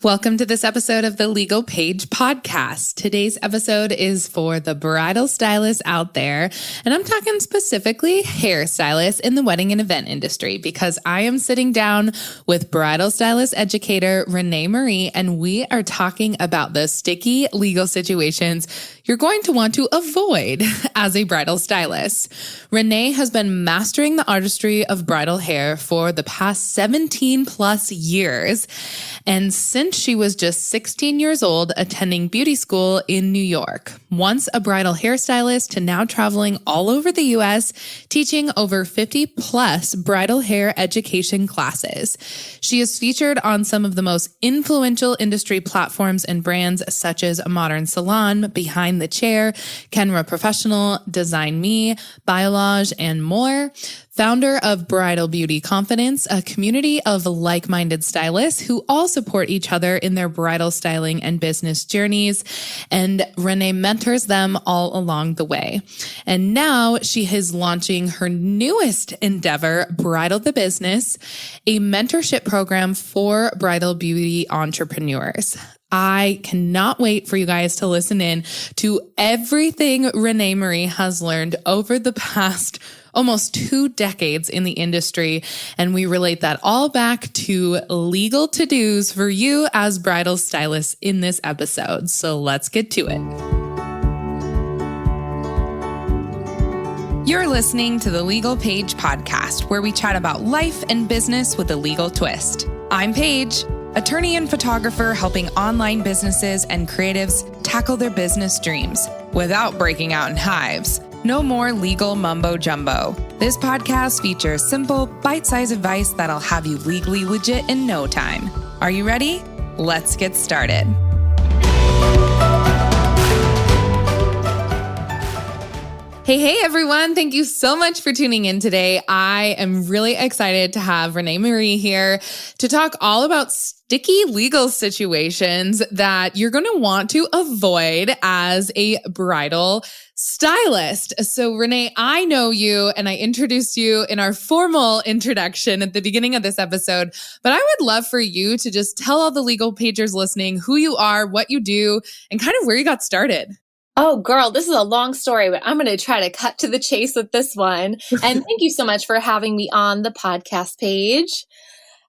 Welcome to this episode of the Legal Paige podcast. Today's episode is for the bridal stylists out there, and I'm talking specifically hairstylists in the wedding and event industry because I am sitting down with bridal stylist educator Renee Marie, and we are talking about the sticky legal situations you're going to want to avoid as a bridal stylist. Renee has been mastering the artistry of bridal hair for the past 17 plus years, and since she was just 16 years old, attending beauty school in New York. Once a bridal hairstylist to now traveling all over the US, teaching over 50 plus bridal hair education classes. She is featured on some of the most influential industry platforms and brands such as Modern Salon, Behind the Chair, Kenra Professional, Design Me, Biolage, and more. Founder of Bridal Beauty Confidence, a community of like-minded stylists who all support each other in their bridal styling and business journeys. And Renee mentors them all along the way. And now she is launching her newest endeavor, Bridal the Business, a mentorship program for bridal beauty entrepreneurs. I cannot wait for you guys to listen in to everything Renee Marie has learned over the past almost 2 decades in the industry. And we relate that all back to legal to-dos for you as bridal stylists in this episode. So let's get to it. You're listening to the Legal Paige podcast, where we chat about life and business with a legal twist. I'm Paige, attorney and photographer helping online businesses and creatives tackle their business dreams without breaking out in hives. No more legal mumbo jumbo. This podcast features simple, bite-sized advice that'll have you legally legit in no time. Are you ready? Let's get started. Hey, everyone. Thank you so much for tuning in today. I am really excited to have Renee Marie here to talk all about sticky legal situations that you're going to want to avoid as a bridal stylist. So Renee, I know you and I introduced you in our formal introduction at the beginning of this episode, but I would love for you to just tell all the legal pagers listening who you are, what you do, and kind of where you got started. Oh, girl, this is a long story, but I'm going to try to cut to the chase with this one. And thank you so much for having me on the podcast page.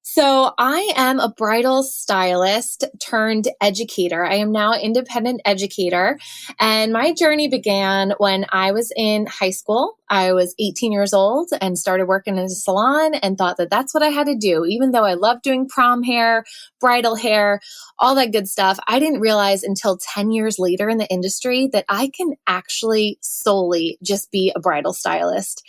So I am a bridal stylist turned educator. I am now an independent educator. And my journey began when I was in high school. I was 18 years old and started working in a salon and thought that that's what I had to do. Even though I loved doing prom hair, bridal hair, all that good stuff, I didn't realize until 10 years later in the industry that I can actually solely just be a bridal stylist.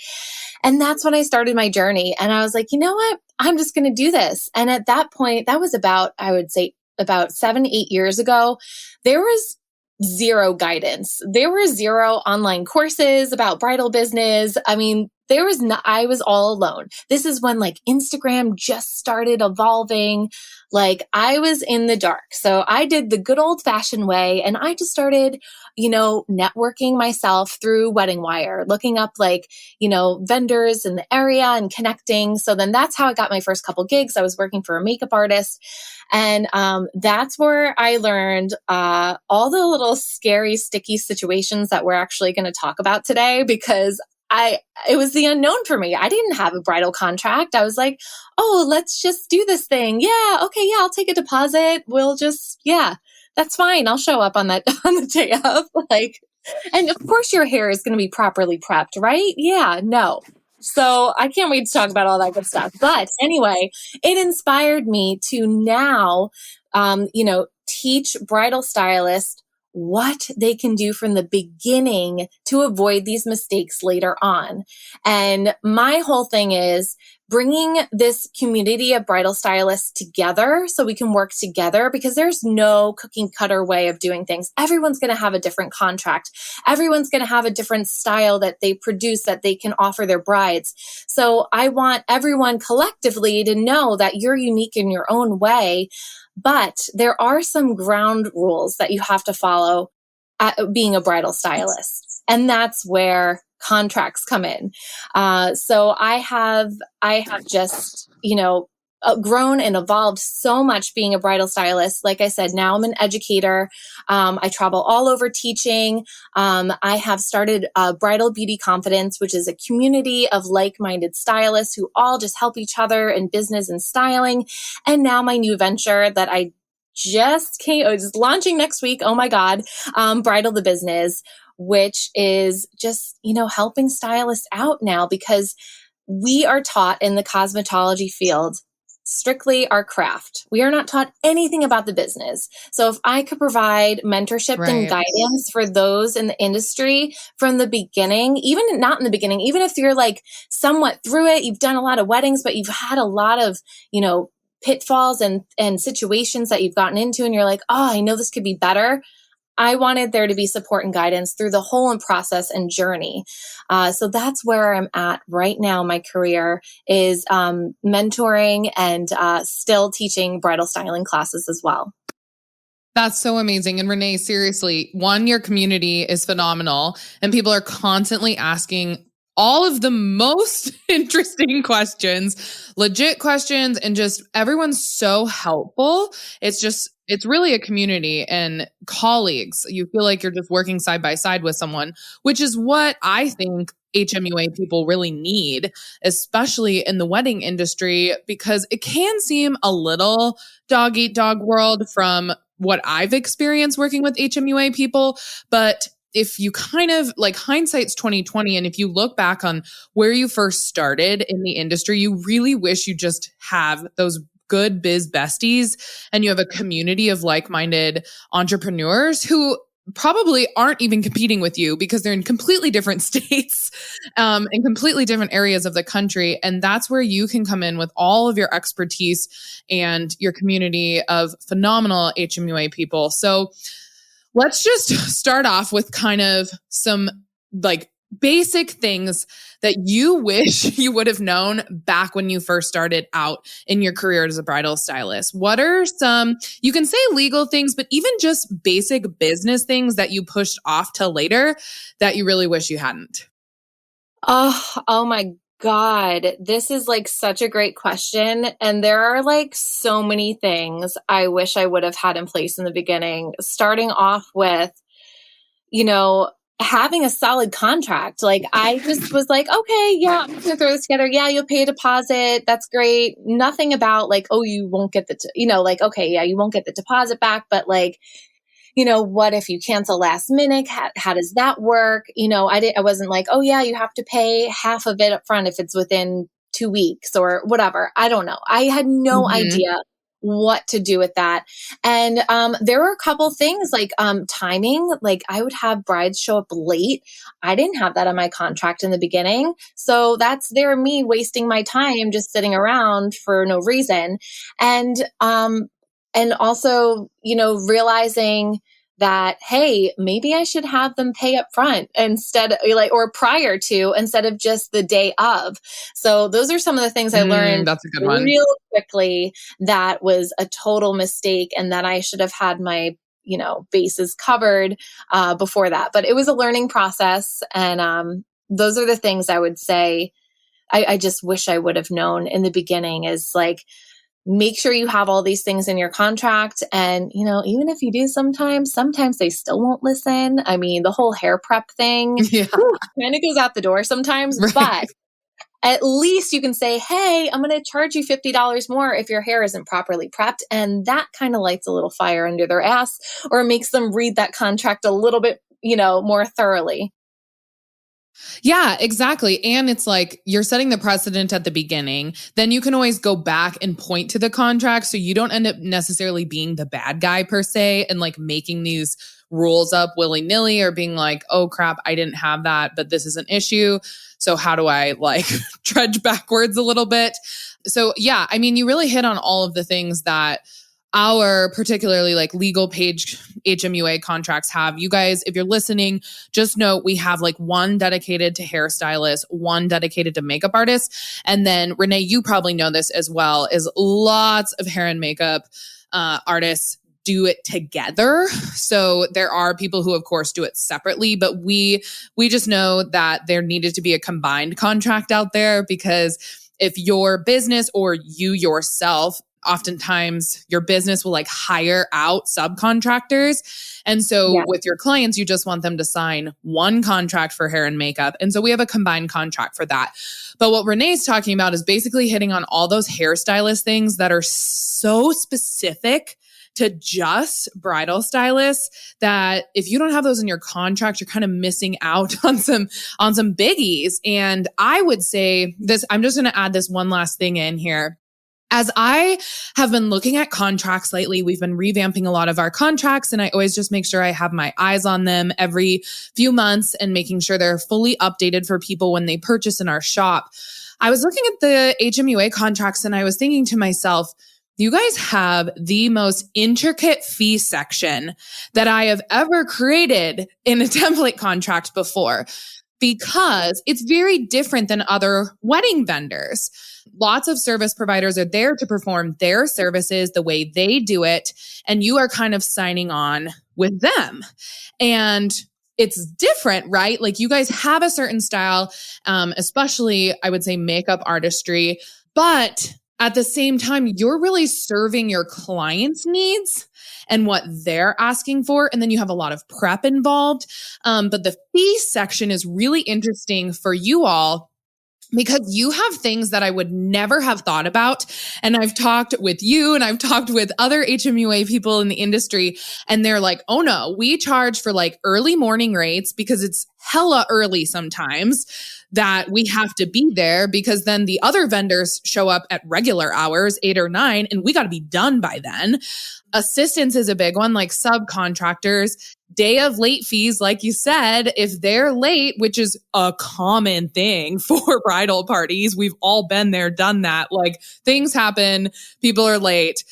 And that's when I started my journey. And I was like, you know what? I'm just going to do this. And at that point, that was I would say about 7, 8 years ago, there was zero guidance. There were zero online courses about bridal business. I mean, I was all alone. This is when like Instagram just started evolving. Like I was in the dark. So I did the good old fashioned way and I just started, networking myself through Wedding Wire, looking up vendors in the area and connecting. So then that's how I got my first couple gigs. I was working for a makeup artist. And that's where I learned all the little scary, sticky situations that we're actually going to talk about today because it was the unknown for me. I didn't have a bridal contract. I was like, oh, let's just do this thing. Yeah. Okay. Yeah. I'll take a deposit. That's fine. I'll show up on the day of and of course your hair is going to be properly prepped, right? Yeah. No. So I can't wait to talk about all that good stuff. But anyway, it inspired me to now, teach bridal stylists what they can do from the beginning to avoid these mistakes later on. And my whole thing is bringing this community of bridal stylists together so we can work together because there's no cookie cutter way of doing things. Everyone's going to have a different contract. Everyone's going to have a different style that they produce that they can offer their brides. So I want everyone collectively to know that you're unique in your own way. But there are some ground rules that you have to follow at being a bridal stylist. And that's where contracts come in. So I have just, grown and evolved so much being a bridal stylist. Like I said, now I'm an educator. I travel all over teaching. I have started Bridal Beauty Confidence, which is a community of like-minded stylists who all just help each other in business and styling. And now my new venture that I just launching next week. Oh my God. Bridal the Business, which is just, helping stylists out now, because we are taught in the cosmetology field strictly our craft. We are not taught anything about the business. So if I could provide mentorship and guidance for those in the industry from the beginning, even not in the beginning, even if you're like somewhat through it, you've done a lot of weddings, but you've had a lot of, pitfalls and situations that you've gotten into and you're like, oh, I know this could be better. I wanted there to be support and guidance through the whole process and journey. So that's where I'm at right now. My career is mentoring and still teaching bridal styling classes as well. That's so amazing. And Renee, seriously, one, your community is phenomenal and people are constantly asking all of the most interesting questions, legit questions, and just everyone's so helpful. It's really a community and colleagues. You feel like you're just working side by side with someone, which is what I think HMUA people really need, especially in the wedding industry, because it can seem a little dog eat dog world from what I've experienced working with HMUA people. But if you kind of like hindsight's 2020, and if you look back on where you first started in the industry, you really wish you just have those good biz besties and you have a community of like-minded entrepreneurs who probably aren't even competing with you because they're in completely different states and completely different areas of the country. And that's where you can come in with all of your expertise and your community of phenomenal HMUA people. So let's just start off with kind of some like basic things that you wish you would have known back when you first started out in your career as a bridal stylist. What are some, you can say legal things, but even just basic business things that you pushed off till later that you really wish you hadn't? Oh my God, this is like such a great question. And there are like so many things I wish I would have had in place in the beginning, starting off with, having a solid contract. Like I just was like, okay, yeah, I'm going to throw this together. Yeah, you'll pay a deposit. That's great. Nothing about like, oh, you won't get okay, yeah, you won't get the deposit back. But like, what if you cancel last minute? How does that work? I wasn't like, oh yeah, you have to pay half of it up front if it's within 2 weeks or whatever. I don't know. I had no idea what to do with that. And there were a couple things like timing. Like I would have brides show up late. I didn't have that on my contract in the beginning. So that's me wasting my time just sitting around for no reason. And also, realizing that, hey, maybe I should have them pay up front instead or prior to, instead of just the day of. So those are some of the things I learned that's a good one. real quickly. That was a total mistake and that I should have had my, bases covered before that. But it was a learning process. And those are the things I would say I just wish I would have known in the beginning is like, make sure you have all these things in your contract. And, even if you do sometimes they still won't listen. I mean, the whole hair prep thing kind of goes out the door sometimes, but at least you can say, hey, I'm going to charge you $50 more if your hair isn't properly prepped. And that kind of lights a little fire under their ass or makes them read that contract a little bit, more thoroughly. Yeah, exactly. And it's like you're setting the precedent at the beginning. Then you can always go back and point to the contract. So you don't end up necessarily being the bad guy per se and like making these rules up willy-nilly or being like, oh crap, I didn't have that, but this is an issue. So how do I like trudge backwards a little bit? So yeah, I mean, you really hit on all of the things that our particularly like legal Paige HMUA contracts have. You guys, if you're listening, just know we have like one dedicated to hairstylists, one dedicated to makeup artists. And then Renee, you probably know this as well, is lots of hair and makeup artists do it together. So there are people who of course do it separately, but we just know that there needed to be a combined contract out there because if your business or you yourself, oftentimes your business will like hire out subcontractors. And so with your clients, you just want them to sign one contract for hair and makeup. And so we have a combined contract for that. But what Renee's talking about is basically hitting on all those hairstylist things that are so specific to just bridal stylists that if you don't have those in your contract, you're kind of missing out on some biggies. And I would say this, I'm just going to add this one last thing in here. As I have been looking at contracts lately, we've been revamping a lot of our contracts, and I always just make sure I have my eyes on them every few months and making sure they're fully updated for people when they purchase in our shop. I was looking at the HMUA contracts and I was thinking to myself, you guys have the most intricate fee section that I have ever created in a template contract before, because it's very different than other wedding vendors. Lots of service providers are there to perform their services the way they do it, and you are kind of signing on with them. And it's different, right? Like you guys have a certain style, especially I would say makeup artistry, but at the same time, you're really serving your clients' needs and what they're asking for. And then you have a lot of prep involved. But the fee section is really interesting for you all because you have things that I would never have thought about. And I've talked with you and I've talked with other HMUA people in the industry, and they're like, oh no, we charge for like early morning rates because it's hella early sometimes that we have to be there, because then the other vendors show up at regular hours, 8 or 9, and we got to be done by then. Assistance is a big one, like subcontractors, day of late fees, like you said, if they're late, which is a common thing for bridal parties. We've all been there, done that. Like things happen, people are late.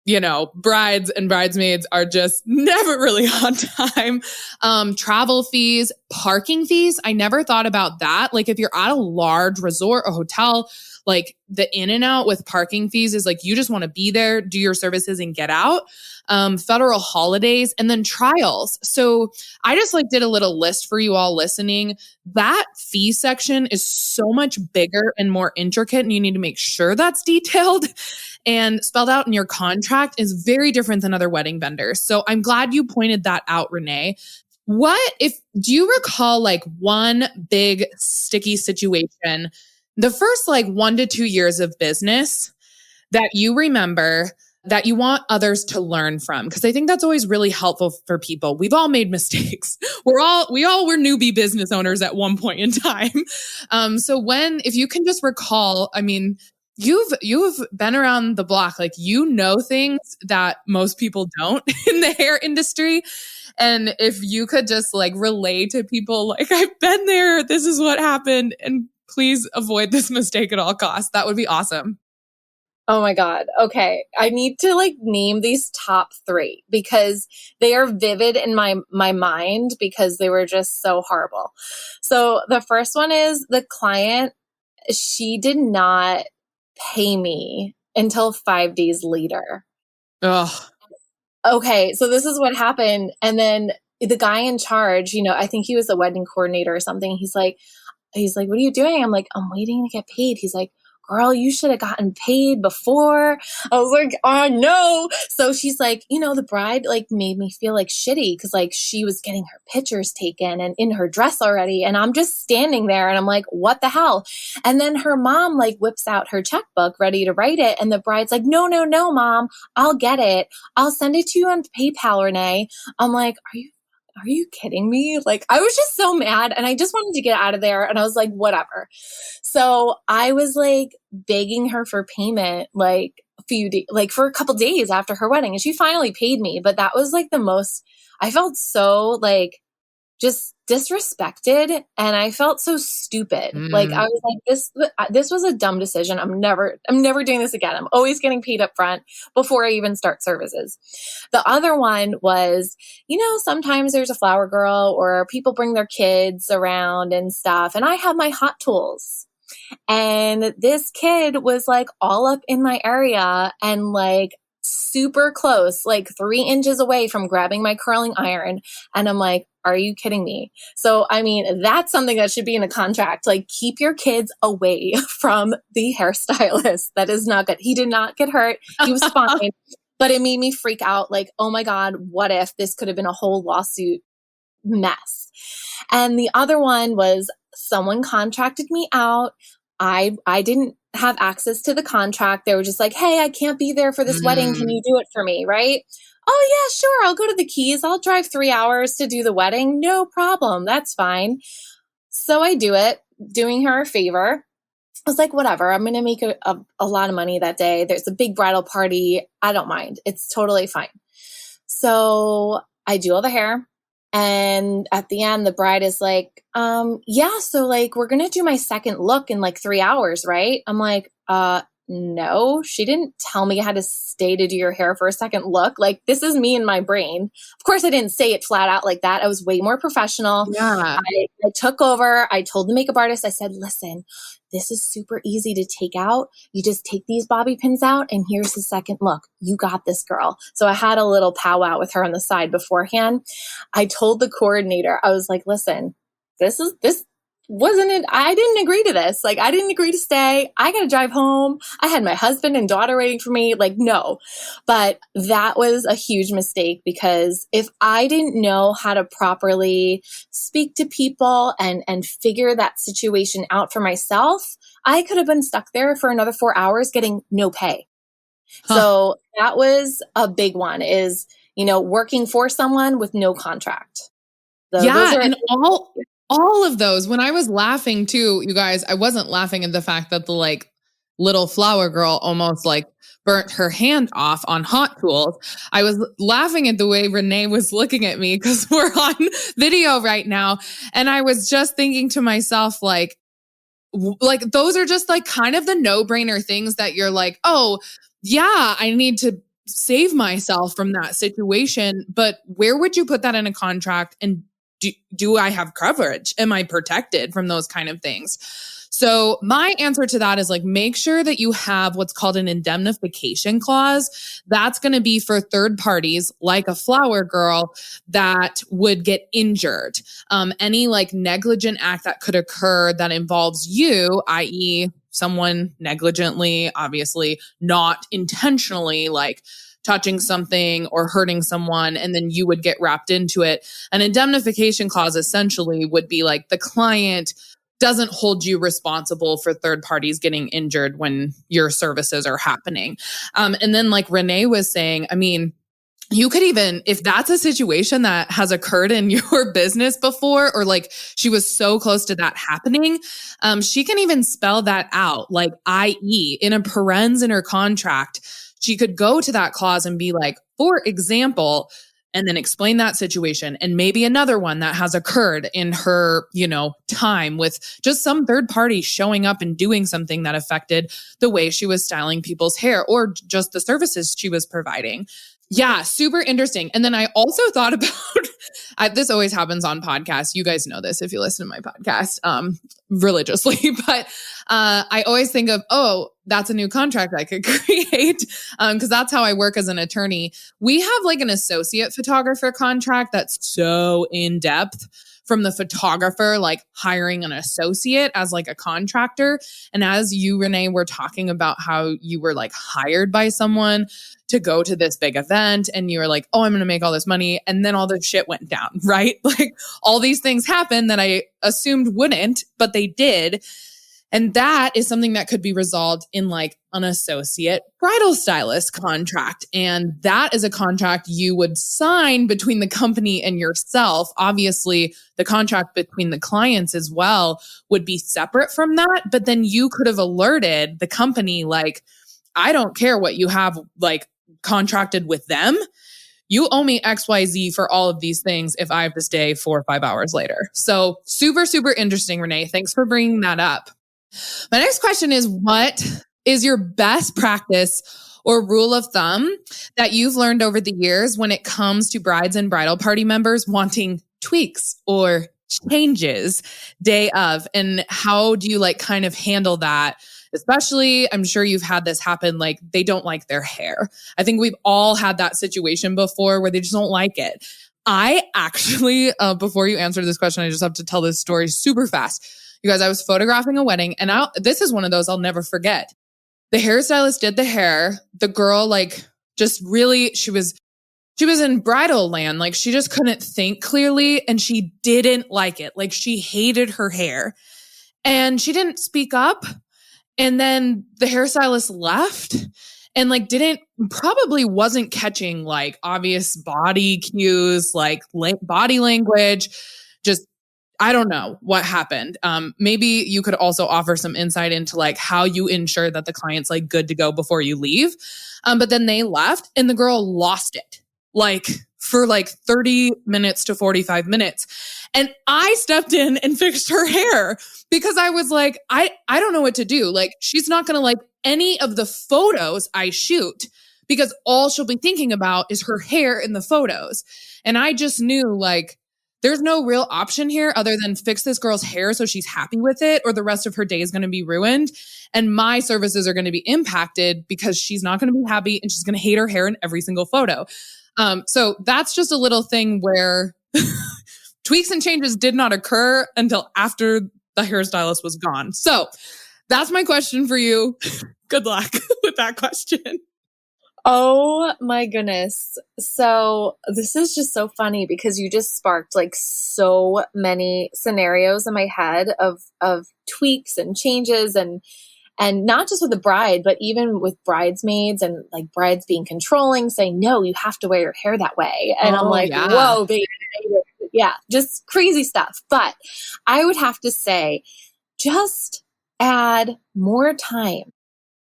You know, brides and bridesmaids are just never really on time. Travel fees, parking fees. I never thought about that. Like if you're at a large resort or hotel, like the in and out with parking fees is like, you just want to be there, do your services and get out. Federal holidays, and then trials. So I just like did a little list for you all listening. That fee section is so much bigger and more intricate, and you need to make sure that's detailed and spelled out in your contract is very different than other wedding vendors. So I'm glad you pointed that out, Renee. Do you recall like one big sticky situation, the first like 1 to 2 years of business that you remember that you want others to learn from? Because I think that's always really helpful for people. We've all made mistakes. We all were newbie business owners at one point in time. So if you can just recall, I mean, you've been around the block, like you know things that most people don't in the hair industry. And if you could just like relay to people, like, I've been there, this is what happened, and please avoid this mistake at all costs, that would be awesome. Oh my God. Okay. I need to like name these top 3 because they are vivid in my mind because they were just so horrible. So the first one is the client, she did not pay me until 5 days later. Ugh. Okay. So this is what happened. And then the guy in charge, I think he was the wedding coordinator or something. He's like, what are you doing? I'm like, I'm waiting to get paid. He's like, girl, you should have gotten paid before. I was like, oh no. So she's like, the bride like made me feel like shitty because like she was getting her pictures taken and in her dress already. And I'm just standing there and I'm like, what the hell? And then her mom like whips out her checkbook ready to write it. And the bride's like, no, mom, I'll get it. I'll send it to you on PayPal, Renee. I'm like, are you kidding me? Like, I was just so mad and I just wanted to get out of there. And I was like, whatever. So I was like begging her for payment, like for a couple days after her wedding. And she finally paid me. But that was like I felt so like just disrespected and I felt so stupid. Like I was like, this was a dumb decision. I'm never doing this again. I'm always getting paid up front before I even start services. The other one was, sometimes there's a flower girl or people bring their kids around and stuff. And I have my hot tools. And this kid was like all up in my area and like super close, like 3 inches away from grabbing my curling iron. And I'm like, Are you kidding me? So, I mean, that's something that should be in a contract. Like, keep your kids away from the hairstylist. That is not good. He did not get hurt. He was fine. But it made me freak out. Like, oh my God, what if this could have been a whole lawsuit mess? And the other one was someone contracted me out. I didn't have access to the contract. They were just like, hey, I can't be there for this wedding. Can you do it for me? Right? Oh yeah, sure. I'll go to the Keys. I'll drive 3 hours to do the wedding. No problem. That's fine. So I do it, doing her a favor. I was like, whatever, I'm going to make a lot of money that day. There's a big bridal party. I don't mind. It's totally fine. So I do all the hair. And at the end, the bride is like, yeah, so like, we're going to do my second look in like 3 hours, right? I'm like, no, she didn't tell me I had to stay to do your hair for a second look. Like, this is me in my brain. Of course, I didn't say it flat out like that. I was way more professional. Yeah. I took over. I told the makeup artist, I said, listen, this is super easy to take out. You just take these bobby pins out and here's the second look. You got this, girl. So I had a little powwow with her on the side beforehand. I told the coordinator, I was like, listen, this wasn't it. I didn't agree to this. Like, I didn't agree to stay. I got to drive home. I had my husband and daughter waiting for me. Like, no. But that was a huge mistake because if I didn't know how to properly speak to people and figure that situation out for myself, I could have been stuck there for another 4 hours getting no pay. So that was a big one is, working for someone with no contract. So and all of those, when I was laughing too, you guys, I wasn't laughing at the fact that the like little flower girl almost like burnt her hand off on Hot Tools. I was laughing at the way Renee was looking at me because we're on video right now. And I was just thinking to myself, like those are just like kind of the no-brainer things that you're like, oh yeah, I need to save myself from that situation. But where would you put that in a contract? And do I have coverage? Am I protected from those kind of things? So my answer to that is like, make sure that you have what's called an indemnification clause. That's going to be for third parties like a flower girl that would get injured. Any like negligent act that could occur that involves you, i.e. someone negligently, obviously not intentionally like touching something or hurting someone, and then you would get wrapped into it. An indemnification clause essentially would be like the client doesn't hold you responsible for third parties getting injured when your services are happening. And then like Renee was saying, I mean, you could even, if that's a situation that has occurred in your business before, or like she was so close to that happening, she can even spell that out, like i.e. in a parens in her contract. She could go to that clause and be like, for example, and then explain that situation and maybe another one that has occurred in her, time with just some third party showing up and doing something that affected the way she was styling people's hair or just the services she was providing. Yeah, super interesting. And then I also thought about, this always happens on podcasts. You guys know this if you listen to my podcast religiously, but I always think of, that's a new contract I could create because that's how I work as an attorney. We have like an associate photographer contract that's so in depth from the photographer, like hiring an associate as like a contractor. And as you, Renee, were talking about how you were like hired by someone to go to this big event and you were like, oh, I'm going to make all this money. And then all the shit went down, right? Like all these things happened that I assumed wouldn't, but they did. And that is something that could be resolved in like an associate bridal stylist contract. And that is a contract you would sign between the company and yourself. Obviously, the contract between the clients as well would be separate from that. But then you could have alerted the company, like, I don't care what you have like contracted with them. You owe me XYZ for all of these things if I have to stay 4 or 5 hours later. So super, super interesting, Renee. Thanks for bringing that up. My next question is, what is your best practice or rule of thumb that you've learned over the years when it comes to brides and bridal party members wanting tweaks or changes day of? And how do you like kind of handle that? Especially, I'm sure you've had this happen, like they don't like their hair. I think we've all had that situation before where they just don't like it. I actually, before you answer this question, I just have to tell this story super fast. You guys, I was photographing a wedding, and this is one of those I'll never forget. The hairstylist did the hair. The girl, like, just really, she was in bridal land. Like, she just couldn't think clearly, and she didn't like it. Like, she hated her hair, and she didn't speak up. And then the hairstylist left and like probably wasn't catching like obvious body cues, like body language. Just, I don't know what happened. Maybe you could also offer some insight into like how you ensure that the client's like good to go before you leave. But then they left and the girl lost it like for like 30 minutes to 45 minutes. And I stepped in and fixed her hair because I was like, I don't know what to do. Like, she's not going to like any of the photos I shoot because all she'll be thinking about is her hair in the photos. And I just knew like, there's no real option here other than fix this girl's hair so she's happy with it, or the rest of her day is going to be ruined. And my services are going to be impacted because she's not going to be happy and she's going to hate her hair in every single photo. So that's just a little thing where tweaks and changes did not occur until after the hairstylist was gone. So that's my question for you. Good luck with that question. Oh my goodness. So this is just so funny because you just sparked like so many scenarios in my head of tweaks and changes and not just with the bride, but even with bridesmaids and like brides being controlling, saying, no, you have to wear your hair that way. And I'm like, yeah. Whoa, baby. Yeah, just crazy stuff. But I would have to say, just add more time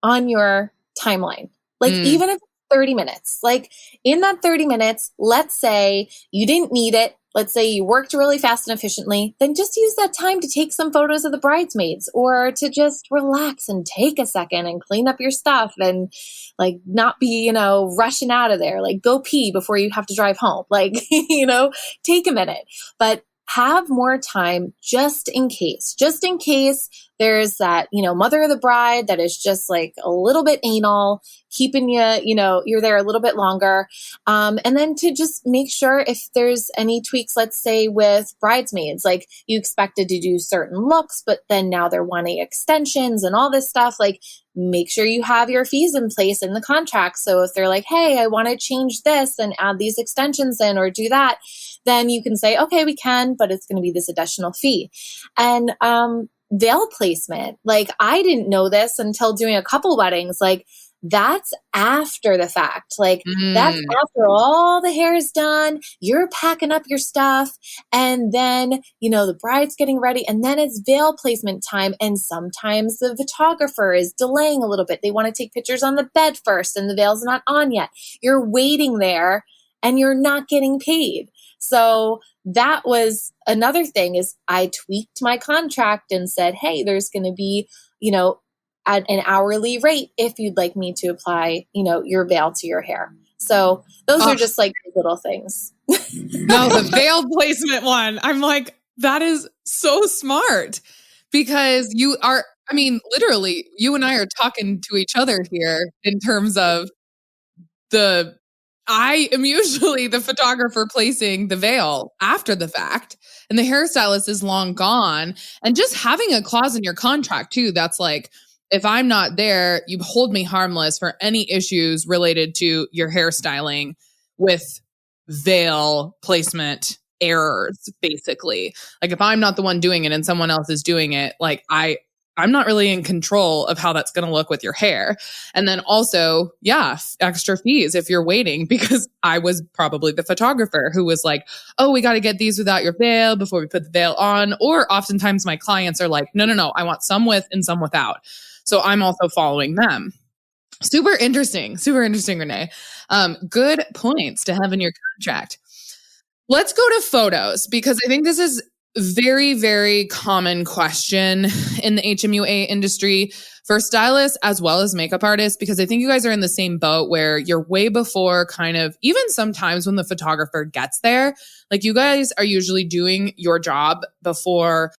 on your timeline. Like even if it's 30 minutes, like in that 30 minutes, let's say you didn't need it. Let's say you worked really fast and efficiently, then just use that time to take some photos of the bridesmaids or to just relax and take a second and clean up your stuff and like not be, rushing out of there. Like go pee before you have to drive home. Like, take a minute, but have more time just in case there's that, mother of the bride that is just like a little bit anal, keeping you're there a little bit longer. And then to just make sure if there's any tweaks, let's say with bridesmaids, like you expected to do certain looks, but then now they're wanting extensions and all this stuff, like make sure you have your fees in place in the contract. So if they're like, hey, I want to change this and add these extensions in or do that, then you can say, okay, we can, but it's going to be this additional fee. And, veil placement. Like I didn't know this until doing a couple weddings. Like that's after the fact. Like that's after all the hair is done, you're packing up your stuff. And then, the bride's getting ready and then it's veil placement time. And sometimes the photographer is delaying a little bit. They want to take pictures on the bed first and the veil's not on yet. You're waiting there and you're not getting paid. So that was another thing is I tweaked my contract and said, hey, there's going to be, at an hourly rate if you'd like me to apply, your veil to your hair. So those are just like little things. No, the veil placement one. I'm like, that is so smart because literally you and I are talking to each other here in terms of I am usually the photographer placing the veil after the fact, and the hairstylist is long gone. And just having a clause in your contract too, that's like, if I'm not there, you hold me harmless for any issues related to your hairstyling with veil placement errors, basically. Like if I'm not the one doing it and someone else is doing it, like I'm not really in control of how that's going to look with your hair. And then also, extra fees if you're waiting, because I was probably the photographer who was like, oh, we got to get these without your veil before we put the veil on. Or oftentimes my clients are like, no, I want some with and some without. So I'm also following them. Super interesting, Renee. Good points to have in your contract. Let's go to photos because I think this is very, very common question in the HMUA industry for stylists as well as makeup artists, because I think you guys are in the same boat where you're way before kind of even sometimes when the photographer gets there, like you guys are usually doing your job before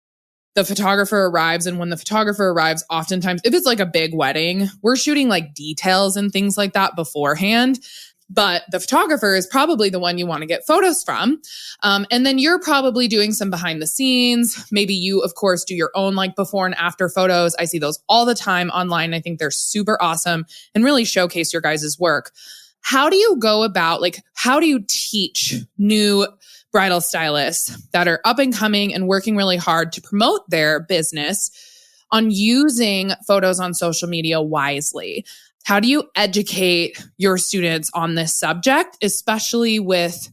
the photographer arrives. And when the photographer arrives, oftentimes, if it's like a big wedding, we're shooting like details and things like that beforehand. but the photographer is probably the one you want to get photos from. And then you're probably doing some behind the scenes. Maybe you, of course, do your own like before and after photos. I see those all the time online. I think they're super awesome and really showcase your guys' work. How do you go about, like, how do you teach new bridal stylists that are up and coming and working really hard to promote their business on using photos on social media wisely? How do you educate your students on this subject, especially with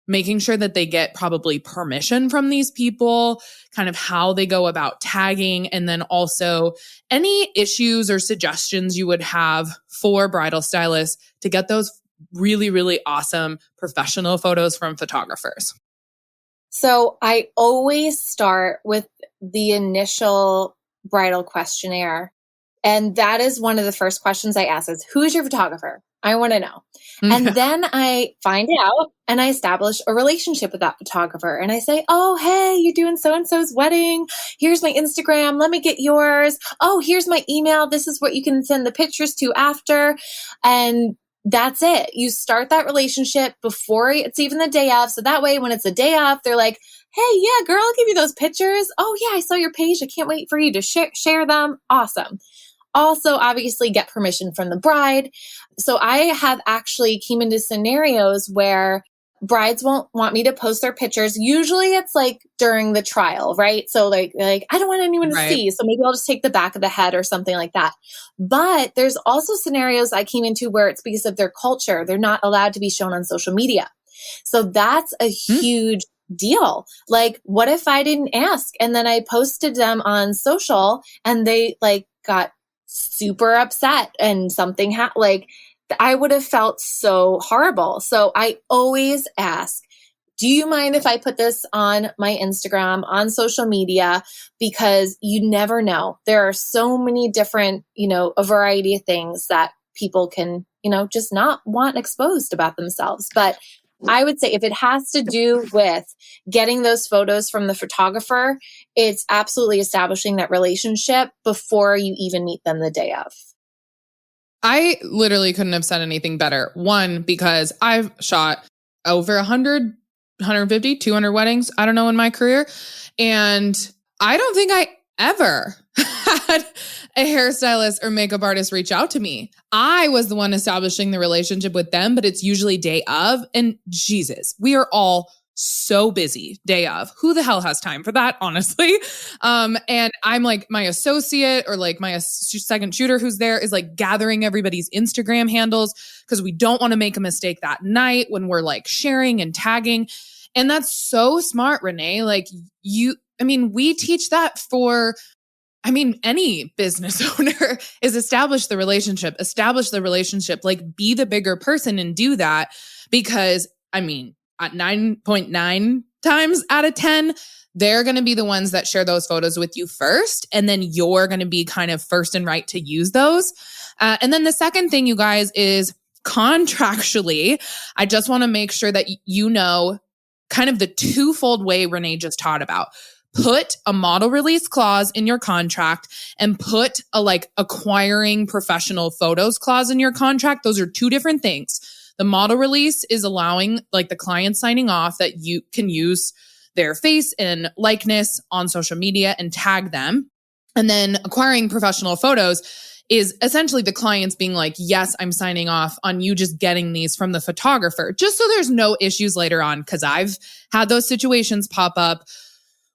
making sure that they get probably permission from these people, kind of how they go about tagging, and then also any issues or suggestions you would have for bridal stylists to get those really, really awesome professional photos from photographers? So I always start with the initial bridal questionnaire. And that is one of the first questions I ask is, who is your photographer? I want to know. And then I find out and I establish a relationship with that photographer. And I say, oh, hey, you're doing so-and-so's wedding. Here's my Instagram. Let me get yours. Oh, here's my email. This is what you can send the pictures to after. And that's it. You start that relationship before it's even the day of. So that way, when it's the day of, they're like, hey, yeah, girl, I'll give you those pictures. Oh, yeah, I saw your page. I can't wait for you to share them. Awesome. Also, obviously, get permission from the bride. So I have actually came into scenarios where brides won't want me to post their pictures. Usually it's like during the trial, right? So like I don't want anyone to see. So maybe I'll just take the back of the head or something like that. But there's also scenarios I came into where it's because of their culture. They're not allowed to be shown on social media. So that's a huge deal. Like, what if I didn't ask and then I posted them on social and they like got super upset and something like I would have felt so horrible. So I always ask, do you mind if I put this on my Instagram, on social media? Because you never know. There are so many different, a variety of things that people can, just not want exposed about themselves. But I would say if it has to do with getting those photos from the photographer, it's absolutely establishing that relationship before you even meet them the day of. I literally couldn't have said anything better. One, because I've shot over 100, 150, 200 weddings, I don't know, in my career. And I don't think I ever had a hairstylist or makeup artist reach out to me. I was the one establishing the relationship with them, but it's usually day of. And Jesus, we are all so busy day of. Who the hell has time for that, honestly? And I'm like, my associate or like my second shooter who's there is like gathering everybody's Instagram handles because we don't want to make a mistake that night when we're like sharing and tagging. And that's so smart, Renee. Like we teach that for any business owner is establish the relationship, like be the bigger person and do that because at 9.9 times out of 10, they're going to be the ones that share those photos with you first. And then you're going to be kind of first and right to use those. And then the second thing, you guys, is contractually, I just want to make sure that you know kind of the twofold way Renee just taught about. Put a model release clause in your contract and put a like acquiring professional photos clause in your contract. Those are two different things. The model release is allowing like the client signing off that you can use their face and likeness on social media and tag them. And then acquiring professional photos is essentially the clients being like, yes, I'm signing off on you just getting these from the photographer, just so there's no issues later on. Cause I've had those situations pop up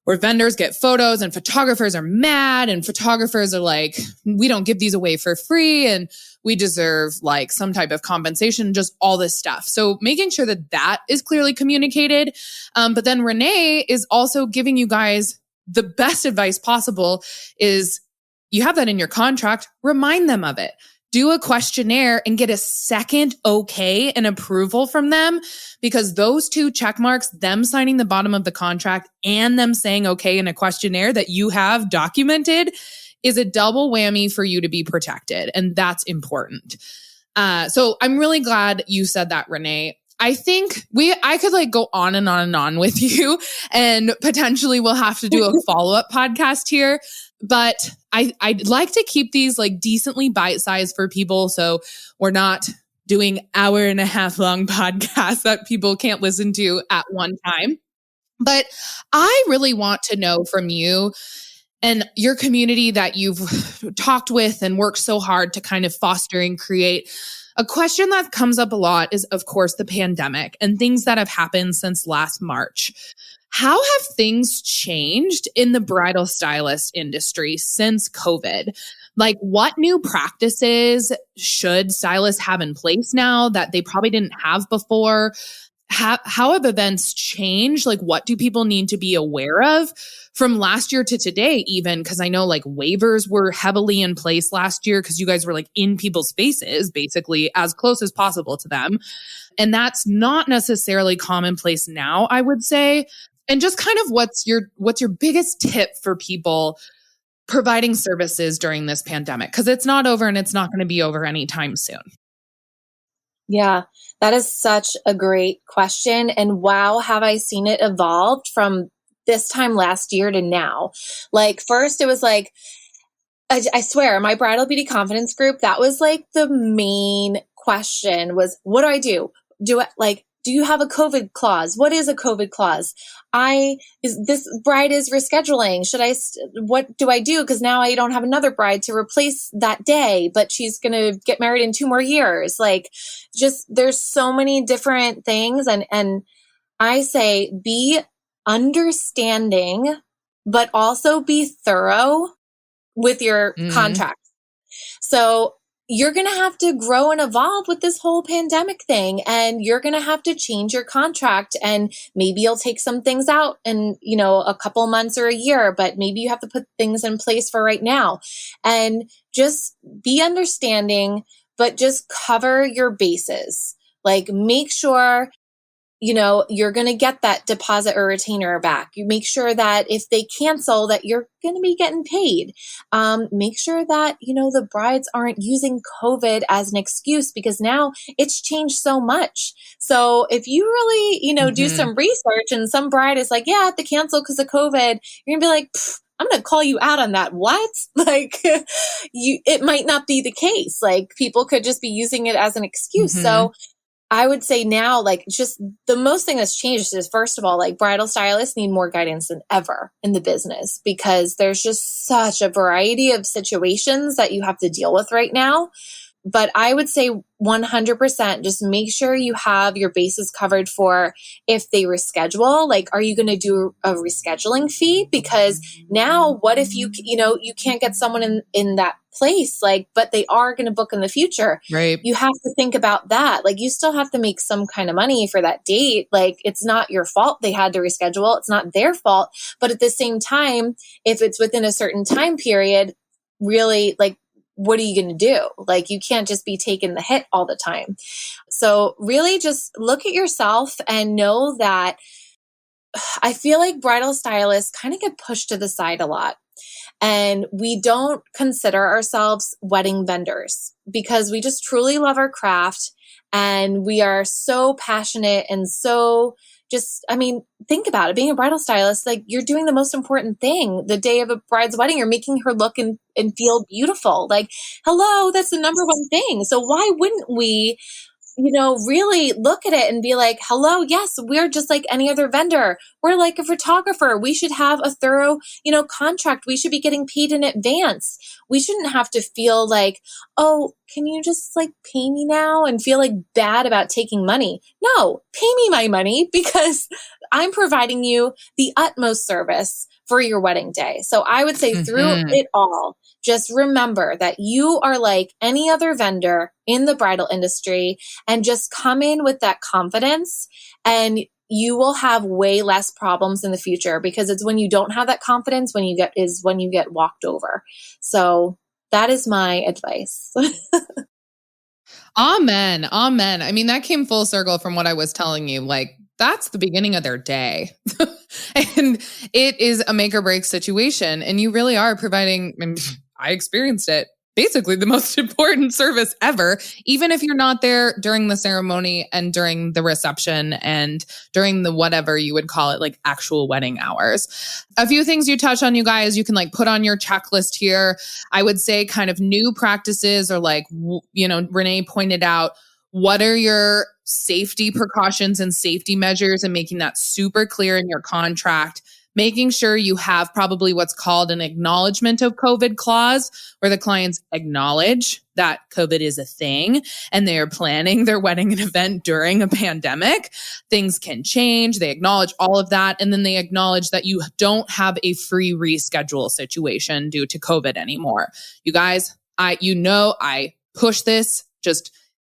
where vendors get photos and photographers are mad and photographers are like, we don't give these away for free and we deserve like some type of compensation, just all this stuff. So making sure that that is clearly communicated. But then Renee is also giving you guys the best advice possible is you have that in your contract, remind them of it. Do a questionnaire and get a second okay and approval from them because those two check marks, them signing the bottom of the contract and them saying okay in a questionnaire that you have documented is a double whammy for you to be protected. And that's important. So I'm really glad you said that, Renee. I think I could like go on and on and on with you and potentially we'll have to do a follow-up podcast here. But I'd like to keep these like decently bite-sized for people so we're not doing hour-and-a-half long podcasts that people can't listen to at one time. But I really want to know from you and your community that you've talked with and worked so hard to kind of foster and create. A question that comes up a lot is, of course, the pandemic and things that have happened since last March. How have things changed in the bridal stylist industry since COVID? Like, what new practices should stylists have in place now that they probably didn't have before? How have events changed? Like, what do people need to be aware of from last year to today, even? Because I know like waivers were heavily in place last year because you guys were like in people's faces, basically as close as possible to them. And that's not necessarily commonplace now, I would say. And just kind of what's your biggest tip for people providing services during this pandemic? Because it's not over and it's not going to be over anytime soon. Yeah, that is such a great question. And wow, have I seen it evolved from this time last year to now. Like first it was like, I swear, my bridal beauty confidence group, that was like the main question was, what do I do? Do you have a COVID clause? What is a COVID clause? This bride is rescheduling. What do I do? Because now I don't have another bride to replace that day, but she's going to get married in 2 more years. Like just, there's so many different things. And I say, be understanding, but also be thorough with your contract. So you're going to have to grow and evolve with this whole pandemic thing, and you're going to have to change your contract, and maybe you'll take some things out in, a couple months or a year, but maybe you have to put things in place for right now. And just be understanding, but just cover your bases. Like make sure you're going to get that deposit or retainer back. You make sure that if they cancel that you're going to be getting paid. Make sure that, the brides aren't using COVID as an excuse, because now it's changed so much. So if you really, do some research and some bride is like, yeah, I have to cancel because of COVID, you're going to be like, I'm going to call you out on that. What? Like it might not be the case. Like people could just be using it as an excuse. So I would say now, like, just the most thing that's changed is, first of all, like bridal stylists need more guidance than ever in the business, because there's just such a variety of situations that you have to deal with right now. But I would say 100%, just make sure you have your bases covered for if they reschedule. Like, are you going to do a rescheduling fee? Because now what if you can't get someone in that place, like, but they are going to book in the future. Right. You have to think about that. Like you still have to make some kind of money for that date. Like it's not your fault they had to reschedule. It's not their fault. But at the same time, if it's within a certain time period, really, like, what are you going to do? Like, you can't just be taking the hit all the time. So really just look at yourself and know that I feel like bridal stylists kind of get pushed to the side a lot. And we don't consider ourselves wedding vendors because we just truly love our craft. And we are so passionate and so think about it. Being a bridal stylist, like you're doing the most important thing the day of a bride's wedding. You're making her look and feel beautiful. Like, hello, that's the number one thing. So why wouldn't we, really look at it and be like, hello, yes, we're just like any other vendor. We're like a photographer. We should have a thorough, contract. We should be getting paid in advance. We shouldn't have to feel like, oh, can you just like pay me now and feel like bad about taking money? No, pay me my money because I'm providing you the utmost service for your wedding day. So I would say through it all, just remember that you are like any other vendor in the bridal industry, and just come in with that confidence, and you will have way less problems in the future, because it's when you don't have that confidence when you get walked over. So that is my advice. Amen. Amen. I mean, that came full circle from what I was telling you. Like, that's the beginning of their day. And it is a make or break situation. And you really are providing, I experienced it, basically the most important service ever, even if you're not there during the ceremony and during the reception and during the whatever you would call it, like actual wedding hours. A few things you touch on, you guys, you can like put on your checklist here. I would say kind of new practices, or like, Renee pointed out, what are your safety precautions and safety measures, and making that super clear in your contract. Making sure you have probably what's called an acknowledgement of COVID clause, where the clients acknowledge that COVID is a thing and they are planning their wedding and event during a pandemic. Things can change. They acknowledge all of that. And then they acknowledge that you don't have a free reschedule situation due to COVID anymore. You guys, I push this just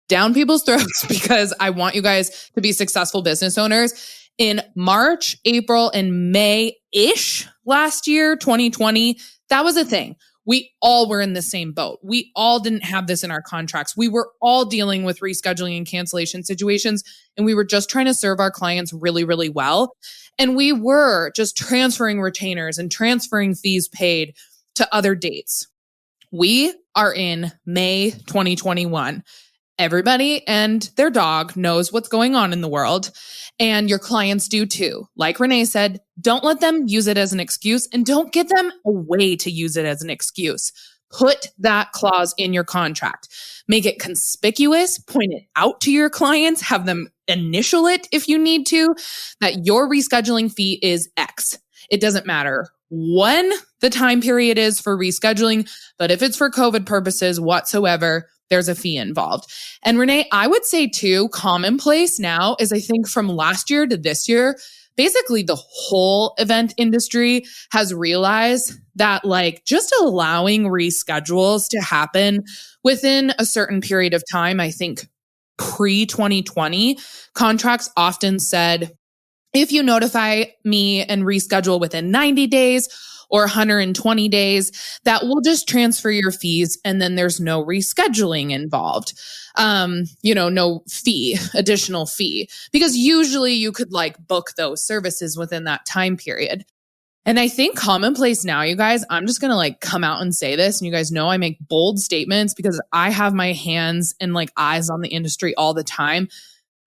down people's throats because I want you guys to be successful business owners. In March, April, and May-ish last year, 2020, that was a thing. We all were in the same boat. We all didn't have this in our contracts. We were all dealing with rescheduling and cancellation situations, and we were just trying to serve our clients really, really well. And we were just transferring retainers and transferring fees paid to other dates. We are in May 2021. Everybody and their dog knows what's going on in the world, and your clients do too. Like Renee said, don't let them use it as an excuse, and don't give them a way to use it as an excuse. Put that clause in your contract. Make it conspicuous, point it out to your clients, have them initial it if you need to, that your rescheduling fee is X. It doesn't matter when the time period is for rescheduling, but if it's for COVID purposes whatsoever, there's a fee involved. And Renee, I would say too, commonplace now is, I think from last year to this year, basically the whole event industry has realized that like just allowing reschedules to happen within a certain period of time. I think pre-2020 contracts often said, if you notify me and reschedule within 90 days or 120 days, that will just transfer your fees, and then there's no rescheduling involved. No fee, additional fee, because usually you could like book those services within that time period. And I think commonplace now, you guys, I'm just going to like come out and say this, and you guys know I make bold statements because I have my hands and like eyes on the industry all the time.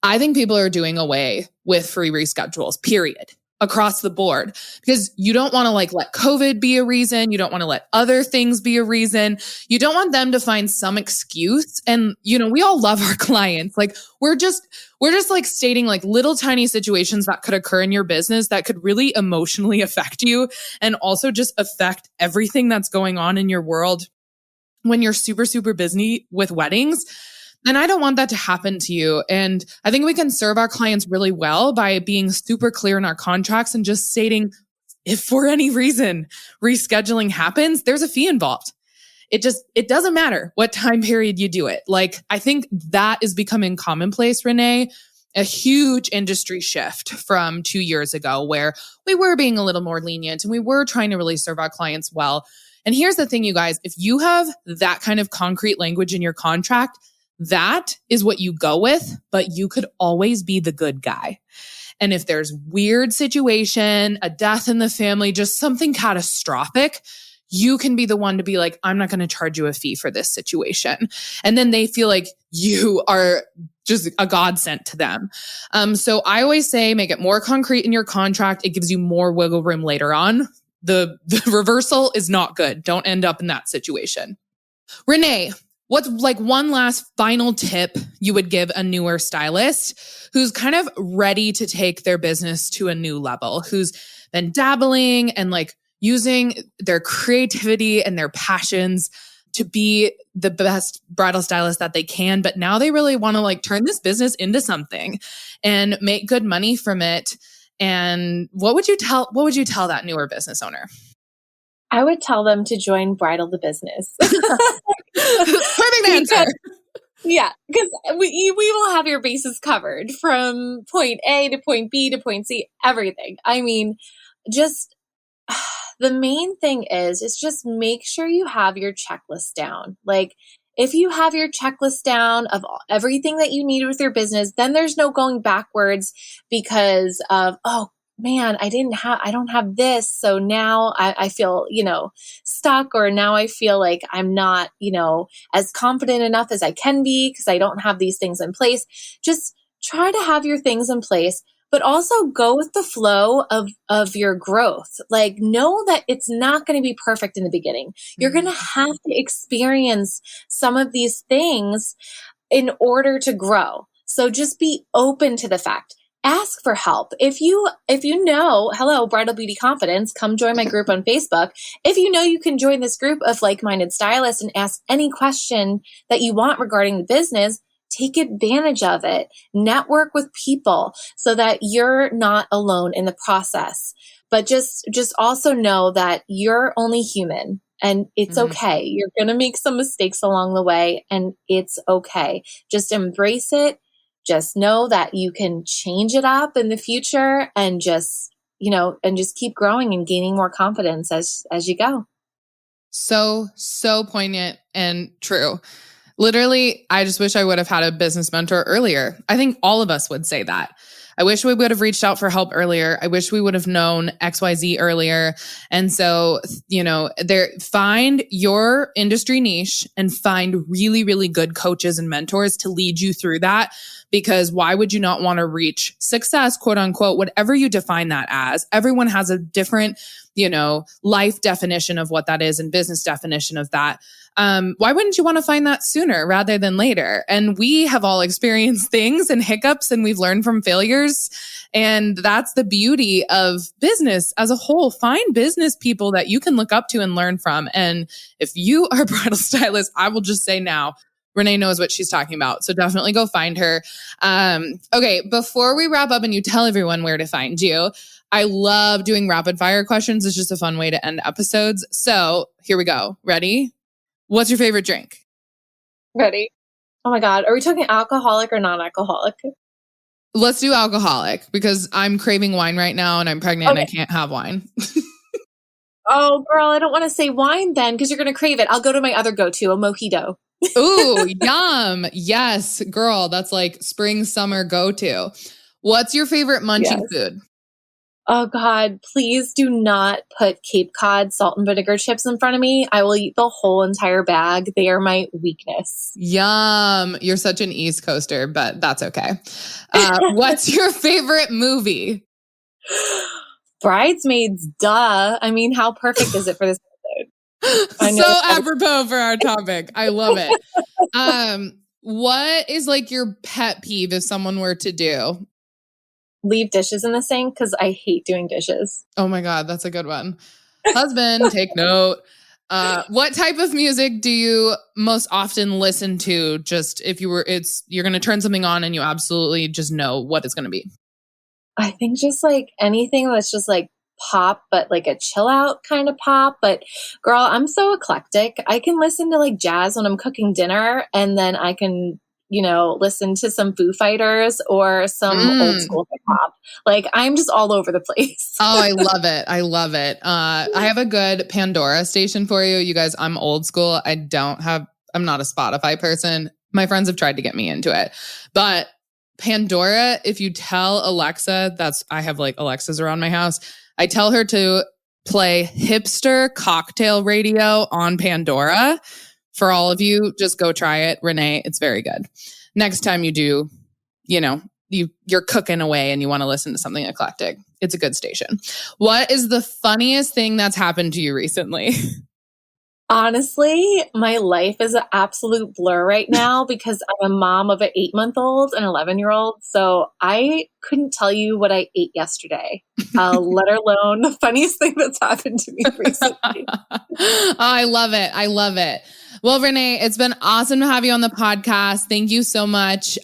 I think people are doing away with free reschedules, period, across the board, because you don't want to like let COVID be a reason. You don't want to let other things be a reason. You don't want them to find some excuse. And, we all love our clients. Like we're just like stating like little tiny situations that could occur in your business that could really emotionally affect you, and also just affect everything that's going on in your world when you're super, super busy with weddings. And I don't want that to happen to you. And I think we can serve our clients really well by being super clear in our contracts and just stating, if for any reason rescheduling happens, there's a fee involved. It doesn't matter what time period you do it. Like, I think that is becoming commonplace, Renee, a huge industry shift from 2 years ago where we were being a little more lenient and we were trying to really serve our clients well. And here's the thing, you guys, if you have that kind of concrete language in your contract, that is what you go with, but you could always be the good guy. And if there's weird situation, a death in the family, just something catastrophic, you can be the one to be like, I'm not going to charge you a fee for this situation. And then they feel like you are just a godsend to them. So I always say, make it more concrete in your contract. It gives you more wiggle room later on. The reversal is not good. Don't end up in that situation. Renee, what's like one last final tip you would give a newer stylist who's kind of ready to take their business to a new level, who's been dabbling and like using their creativity and their passions to be the best bridal stylist that they can, but now they really want to like turn this business into something and make good money from it? And what would you tell that newer business owner? I would tell them to join Bridal the Business. Perfect answer. Yeah, because we will have your bases covered from point A to point B to point C, everything. I mean, just the main thing is just make sure you have your checklist down. Like, if you have your checklist down of everything that you need with your business, then there's no going backwards because of, oh man, I don't have this. So now I feel, stuck, or now I feel like I'm not, as confident enough as I can be because I don't have these things in place. Just try to have your things in place, but also go with the flow of your growth. Like, know that it's not going to be perfect in the beginning. You're going to have to experience some of these things in order to grow. So just be open to the fact. Ask for help. If you know, hello, Bridal Beauty Confidence, come join my group on Facebook. If you know you can join this group of like-minded stylists and ask any question that you want regarding the business, take advantage of it. Network with people so that you're not alone in the process. But just also know that you're only human and it's okay. You're going to make some mistakes along the way and it's okay. Just embrace it. Just know that you can change it up in the future and just keep growing and gaining more confidence as you go. So poignant and true. Literally, I just wish I would have had a business mentor earlier. I think all of us would say that. I wish we would have reached out for help earlier. I wish we would have known XYZ earlier. And so, find your industry niche and find really, really good coaches and mentors to lead you through that. Because why would you not want to reach success, quote unquote, whatever you define that as? Everyone has a different, life definition of what that is and business definition of that. Why wouldn't you want to find that sooner rather than later? And we have all experienced things and hiccups and we've learned from failures. And that's the beauty of business as a whole. Find business people that you can look up to and learn from. And if you are a bridal stylist, I will just say now, Renee knows what she's talking about. So definitely go find her. Okay, before we wrap up and you tell everyone where to find you, I love doing rapid fire questions. It's just a fun way to end episodes. So here we go. Ready? What's your favorite drink? Ready. Oh my God. Are we talking alcoholic or non-alcoholic? Let's do alcoholic because I'm craving wine right now and I'm pregnant and I can't have wine. Oh, girl, I don't want to say wine then because you're going to crave it. I'll go to my other go-to, a mojito. Ooh, yum. Yes, girl. That's like spring, summer go-to. What's your favorite munching food? Oh God, please do not put Cape Cod salt and vinegar chips in front of me. I will eat the whole entire bag. They are my weakness. Yum. You're such an East Coaster, but that's okay. What's your favorite movie? Bridesmaids, duh. I mean, how perfect is it for this episode? So apropos for our topic. I love it. What is like your pet peeve if someone were to do? Leave dishes in the sink because I hate doing dishes. Oh my God, that's a good one. Husband, take note. What type of music do you most often listen to? Just if you're going to turn something on and you absolutely just know what it's going to be. I think just like anything that's just like pop, but like a chill out kind of pop. But girl, I'm so eclectic. I can listen to like jazz when I'm cooking dinner and then I can listen to some Foo Fighters or some old school hip hop. Like I'm just all over the place. Oh, I love it. I love it. I have a good Pandora station for you. You guys, I'm old school. I'm not a Spotify person. My friends have tried to get me into it, but Pandora, if you tell Alexa, I have like Alexas around my house. I tell her to play hipster cocktail radio on Pandora. For all of you, just go try it. Renee, it's very good. Next time you do, you're cooking away and you want to listen to something eclectic. It's a good station. What is the funniest thing that's happened to you recently? Honestly, my life is an absolute blur right now because I'm a mom of an 8-month-old and 11-year-old. So I couldn't tell you what I ate yesterday, let alone the funniest thing that's happened to me recently. Oh, I love it. I love it. Well, Renee, it's been awesome to have you on the podcast. Thank you so much.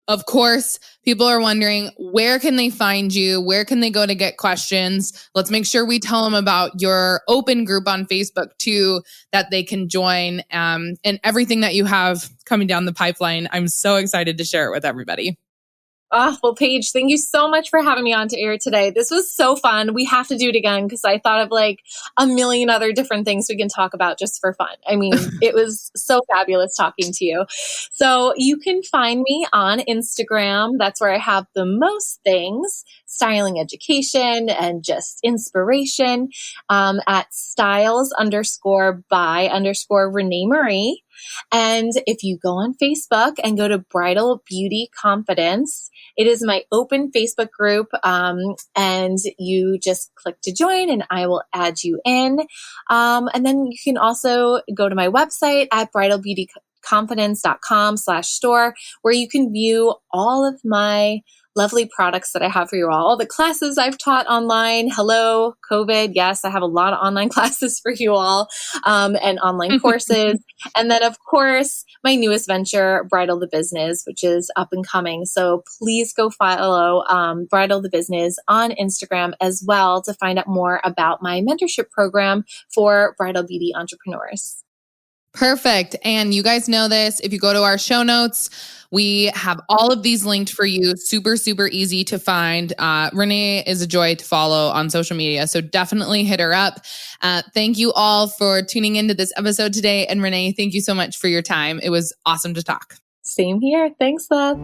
Of course, people are wondering, where can they find you? Where can they go to get questions? Let's make sure we tell them about your open group on Facebook too, that they can join, and everything that you have coming down the pipeline. I'm so excited to share it with everybody. Oh, well, Paige, thank you so much for having me on to air today. This was so fun. We have to do it again because I thought of like a million other different things we can talk about just for fun. I mean, it was so fabulous talking to you. So you can find me on Instagram. That's where I have the most things, styling education and just inspiration, at styles_by_Renee Marie. And if you go on Facebook and go to Bridal Beauty Confidence, it is my open Facebook group, and you just click to join and I will add you in. And then you can also go to my website at confidence.com/store, where you can view all of my lovely products that I have for you all the classes I've taught online. Hello, COVID. Yes, I have a lot of online classes for you all, and online courses. And then, of course, my newest venture, Bridal the Business, which is up and coming. So please go follow Bridal the Business on Instagram as well to find out more about my mentorship program for bridal beauty entrepreneurs. Perfect. And you guys know this. If you go to our show notes, we have all of these linked for you. Super, super easy to find. Renee is a joy to follow on social media, so definitely hit her up. Thank you all for tuning into this episode today. And Renee, thank you so much for your time. It was awesome to talk. Same here. Thanks, love.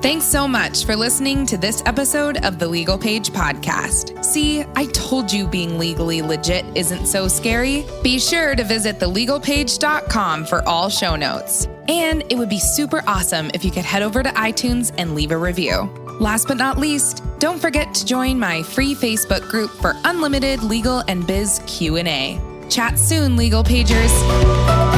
Thanks so much for listening to this episode of the Legal Paige podcast. See, I told you being legally legit isn't so scary. Be sure to visit thelegalpage.com for all show notes. And it would be super awesome if you could head over to iTunes and leave a review. Last but not least, don't forget to join my free Facebook group for unlimited legal and biz Q&A. Chat soon, Legal Pagers.